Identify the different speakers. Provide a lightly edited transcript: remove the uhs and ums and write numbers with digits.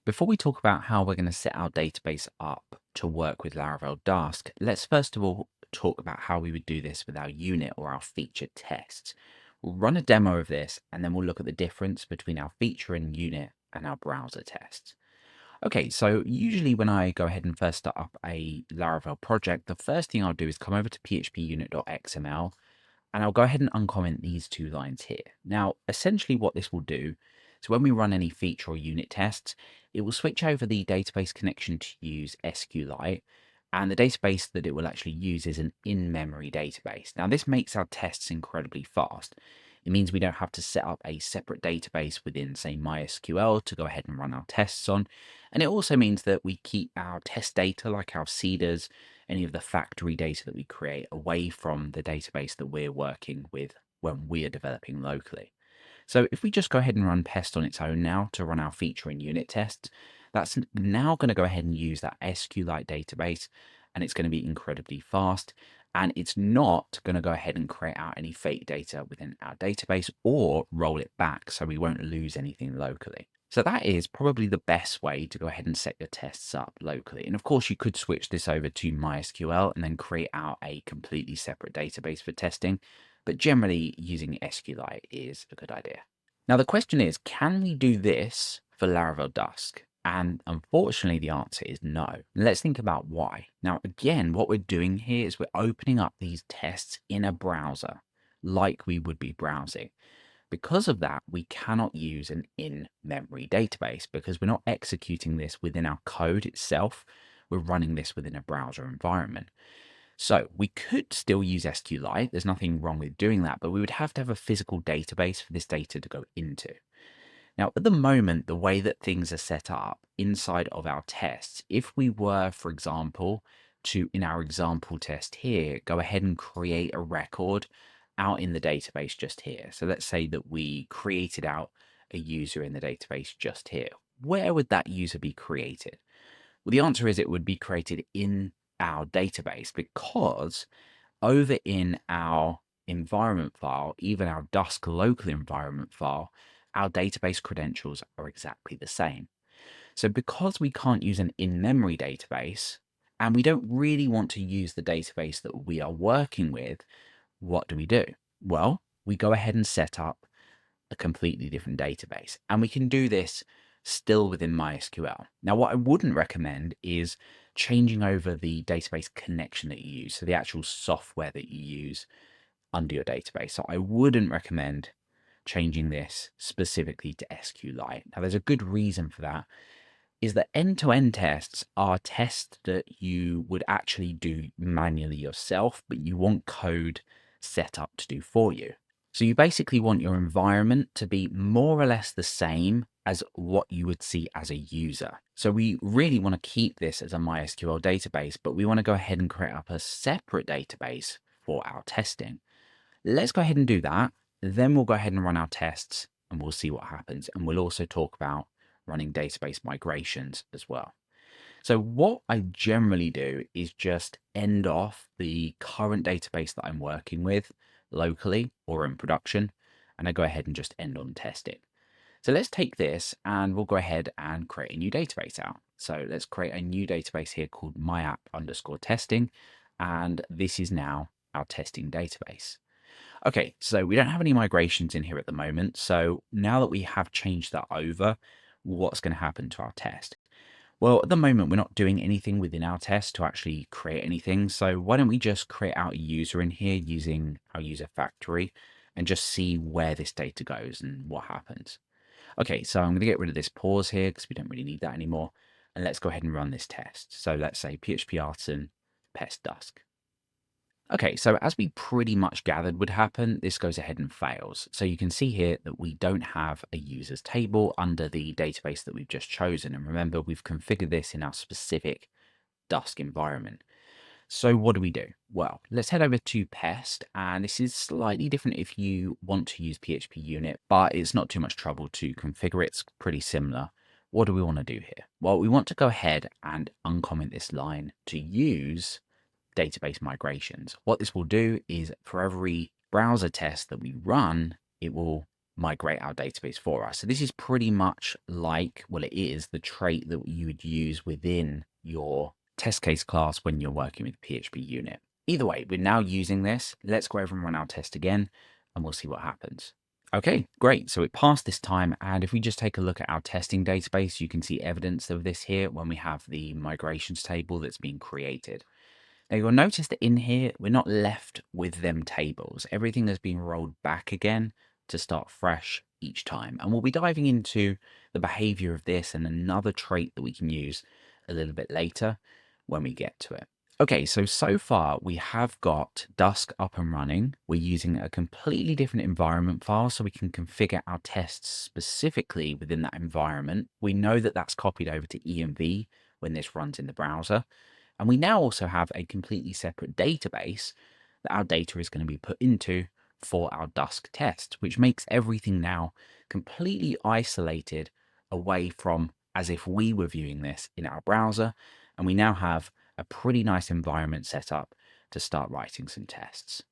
Speaker 1: Before we talk about how we're going to set our database up to work with Laravel Dusk, let's first of all talk about how we would do this with our unit or our feature tests. We'll run a demo of this and then we'll look at the difference between our feature and unit and our browser tests. Okay, so usually when I go ahead and first start up a Laravel project, the first thing I'll do is come over to phpunit.xml and I'll go ahead and uncomment these two lines here. Now, essentially what this will do is when we run any feature or unit tests, it will switch over the database connection to use SQLite, and the database that it will actually use is an in-memory database. Now, this makes our tests incredibly fast. It means we don't have to set up a separate database within, say, MySQL to go ahead and run our tests on. And it also means that we keep our test data, like our seeders, any of the factory data that we create, away from the database that we're working with when we are developing locally. So if we just go ahead and run pest on its own now to run our feature and unit tests, that's now going to go ahead and use that SQLite database, and it's going to be incredibly fast. And it's not going to go ahead and create out any fake data within our database or roll it back, so we won't lose anything locally. So that is probably the best way to go ahead and set your tests up locally. And of course, you could switch this over to MySQL and then create out a completely separate database for testing. But generally, using SQLite is a good idea. Now, the question is, can we do this for Laravel Dusk? And unfortunately, the answer is no. Let's think about why. Now, again, what we're doing here is we're opening up these tests in a browser like we would be browsing. Because of that, we cannot use an in-memory database because we're not executing this within our code itself. We're running this within a browser environment. So we could still use SQLite. There's nothing wrong with doing that, but we would have to have a physical database for this data to go into. Now, at the moment, the way that things are set up inside of our tests, if we were, for example, to, in our example test here, go ahead and create a record out in the database just here. So let's say that we created out a user in the database just here. Where would that user be created? Well, the answer is it would be created in our database, because over in our environment file, even our Dusk local environment file, our database credentials are exactly the same. So because we can't use an in-memory database, and we don't really want to use the database that we are working with, what do? Well, we go ahead and set up a completely different database, and we can do this still within MySQL. Now, what I wouldn't recommend is changing over the database connection that you use, so the actual software that you use under your database. So I wouldn't recommend changing this specifically to SQLite. Now, there's a good reason for that, is that end-to-end tests are tests that you would actually do manually yourself, but you want code set up to do for you. So you basically want your environment to be more or less the same as what you would see as a user. So we really want to keep this as a MySQL database, but we want to go ahead and create up a separate database for our testing. Let's go ahead and do that. Then we'll go ahead and run our tests and we'll see what happens. And we'll also talk about running database migrations as well. So what I generally do is just end off the current database that I'm working with locally or in production, and I go ahead and just end on testing. So let's take this and we'll go ahead and create a new database out. So let's create a new database here called myapp_testing, and this is now our testing database. Okay, so we don't have any migrations in here at the moment. So now that we have changed that over, what's going to happen to our test? Well, at the moment, we're not doing anything within our test to actually create anything. So why don't we just create out a user in here using our user factory and just see where this data goes and what happens. Okay, so I'm going to get rid of this pause here because we don't really need that anymore. And let's go ahead and run this test. So let's say PHP artisan pest dusk. Okay, so as we pretty much gathered would happen, this goes ahead and fails. So you can see here that we don't have a users table under the database that we've just chosen. And remember, we've configured this in our specific Dusk environment. So what do? Well, let's head over to pest, and this is slightly different if you want to use PHP unit, but it's not too much trouble to configure it. It's pretty similar. What do we want to do here? Well, we want to go ahead and uncomment this line to use database migrations. What this will do is for every browser test that we run, it will migrate our database for us. So this is pretty much like, well, it is the trait that you would use within your test case class when you're working with PHP unit. Either way, we're now using this. Let's go over and run our test again, and we'll see what happens. Okay, great. So it passed this time. And if we just take a look at our testing database, you can see evidence of this here when we have the migrations table that's been created. Now you'll notice that in here, we're not left with them tables. Everything has been rolled back again to start fresh each time. And we'll be diving into the behavior of this and another trait that we can use a little bit later when we get to it. Okay, so far we have got Dusk up and running. We're using a completely different environment file so we can configure our tests specifically within that environment. We know that that's copied over to env when this runs in the browser. And we now also have a completely separate database that our data is going to be put into for our Dusk test, which makes everything now completely isolated away from as if we were viewing this in our browser. And we now have a pretty nice environment set up to start writing some tests.